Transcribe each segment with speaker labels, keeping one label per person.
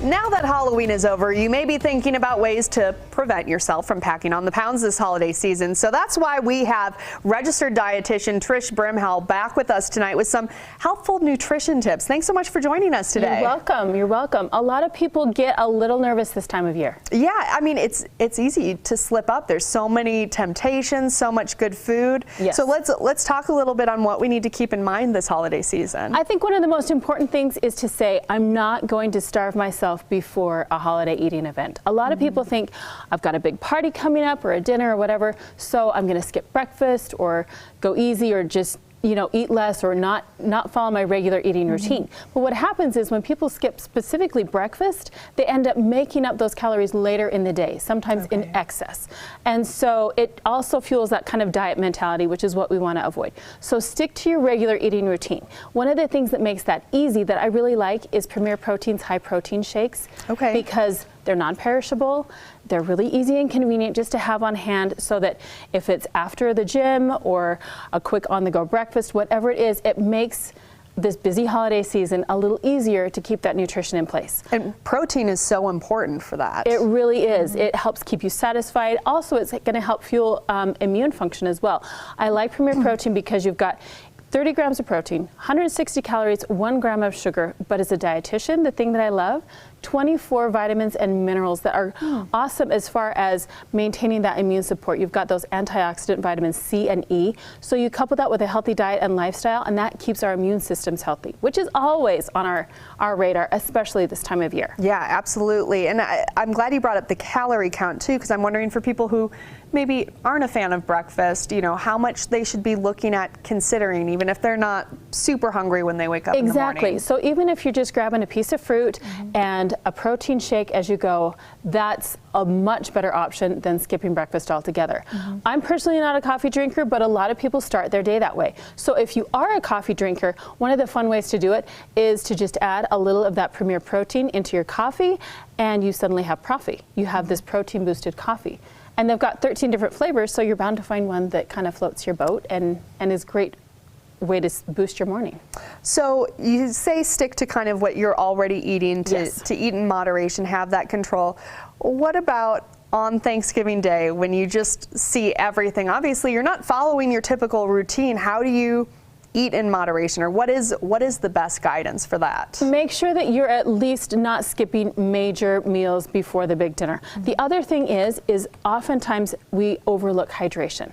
Speaker 1: Now that Halloween is over, you may be thinking about ways to prevent yourself from packing on the pounds this holiday season. So that's why we have registered dietitian TRISH BRIMHALL back with us tonight with some helpful nutrition tips. Thanks so much for joining us today.
Speaker 2: You're welcome. You're welcome. A lot of people get a little nervous this time of year.
Speaker 1: Yeah, I mean, it's easy to slip up. There's so many temptations, so much good food.
Speaker 2: Yes.
Speaker 1: So let's talk a little bit on what we need to keep in mind this holiday season.
Speaker 2: I think one of the most important things is to say, I'm not going to starve myself before a holiday eating event. A lot of people think, I've got a big party coming up or a dinner or whatever, so I'm going to skip breakfast or go easy or just eat less or not follow my regular eating routine. But what happens is when people skip specifically breakfast, they end up making up those calories later in the day, sometimes in excess. And so it also fuels that kind of diet mentality, which is what we want to avoid. So stick to your regular eating routine. One of the things that makes that easy that I really like is Premier Protein's high protein shakes. Because they're non-perishable, they're really easy and convenient just to have on hand so that if it's after the gym or a quick on-the-go breakfast, whatever it is, it makes this busy holiday season a little easier to keep that nutrition in place.
Speaker 1: And protein is so important for that.
Speaker 2: It really is. It helps keep you satisfied. Also, it's going to help fuel immune function as well. I like Premier Protein because you've got 30 grams of protein, 160 calories, 1 gram of sugar, but as a dietitian, the thing that I love, 24 vitamins and minerals that are awesome as far as maintaining that immune support. You've got those antioxidant vitamins C and E, so you couple that with a healthy diet and lifestyle, and that keeps our immune systems healthy, which is always on our radar, especially this time of year.
Speaker 1: Yeah, absolutely. And I'm glad you brought up the calorie count too, because I'm wondering for people who maybe aren't a fan of breakfast, how much they should be looking at considering, even if they're not super hungry when they wake up in the morning.
Speaker 2: Exactly. So even if you're just grabbing a piece of fruit and a protein shake as you go, that's a much better option than skipping breakfast altogether. I'm personally not a coffee drinker, but a lot of people start their day that way. So if you are a coffee drinker, one of the fun ways to do it is to just add a little of that Premier Protein into your coffee, and you suddenly have Proffee. You have this protein boosted coffee. And they've got 13 different flavors, so you're bound to find one that kind of floats your boat and is a great way to boost your morning.
Speaker 1: So you say stick to kind of what you're already eating, to eat in moderation, have that control. What about on Thanksgiving Day when you just see everything? Obviously, you're not following your typical routine. How do you eat in moderation, or what is the best guidance for that? Make
Speaker 2: sure that you're at least not skipping major meals before the big dinner. The other thing is oftentimes we overlook hydration.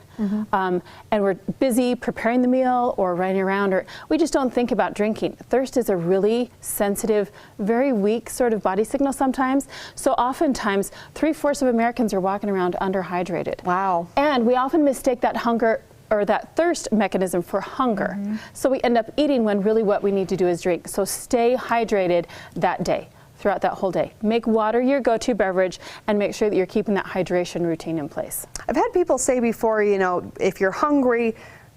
Speaker 2: And we're busy preparing the meal or running around, or we just don't think about drinking. Thirst is a really sensitive, very weak sort of body signal sometimes. So oftentimes 3/4 of Americans are walking around underhydrated.
Speaker 1: Wow.
Speaker 2: And we often mistake that hunger or that thirst mechanism for hunger. So we end up eating when really what we need to do is drink. So stay hydrated that day, throughout that whole day. Make water your go-to beverage and make sure that you're keeping that hydration routine in place.
Speaker 1: I've had people say before, if you're hungry,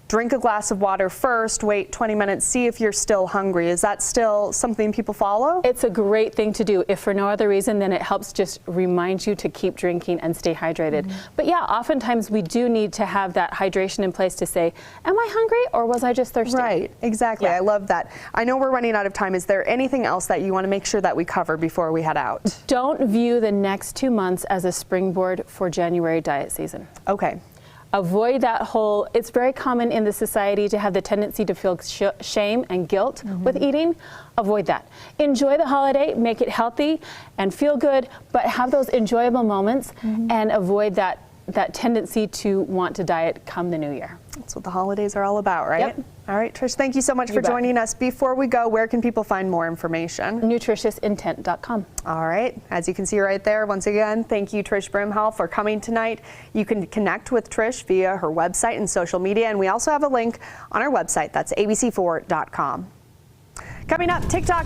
Speaker 1: drink a glass of water first, wait 20 minutes, see if you're still hungry. Is that still something people follow?
Speaker 2: It's a great thing to do. If for no other reason, then it helps just remind you to keep drinking and stay hydrated. But yeah, oftentimes we do need to have that hydration in place to say, am I hungry or was I just thirsty?
Speaker 1: Right, exactly. I love that. I know we're running out of time. Is there anything else that you want to make sure that we cover before we head out?
Speaker 2: Don't view the next 2 months as a springboard for January diet season.
Speaker 1: Okay.
Speaker 2: Avoid that whole, it's very common in the society to have the tendency to feel shame and guilt with eating. Avoid that. Enjoy the holiday, make it healthy and feel good, but have those enjoyable moments and avoid that tendency to want to diet come the new year.
Speaker 1: That's what the holidays are all about, right?
Speaker 2: Yep.
Speaker 1: All right, Trish, thank you so much for joining us. Before we go, where can people find more information?
Speaker 2: Nutritiousintent.com.
Speaker 1: All right, as you can see right there, once again, thank you, Trish BRIMHALL, for coming tonight. You can connect with Trish via her website and social media, and we also have a link on our website. That's abc4.com. Coming up, TikTok.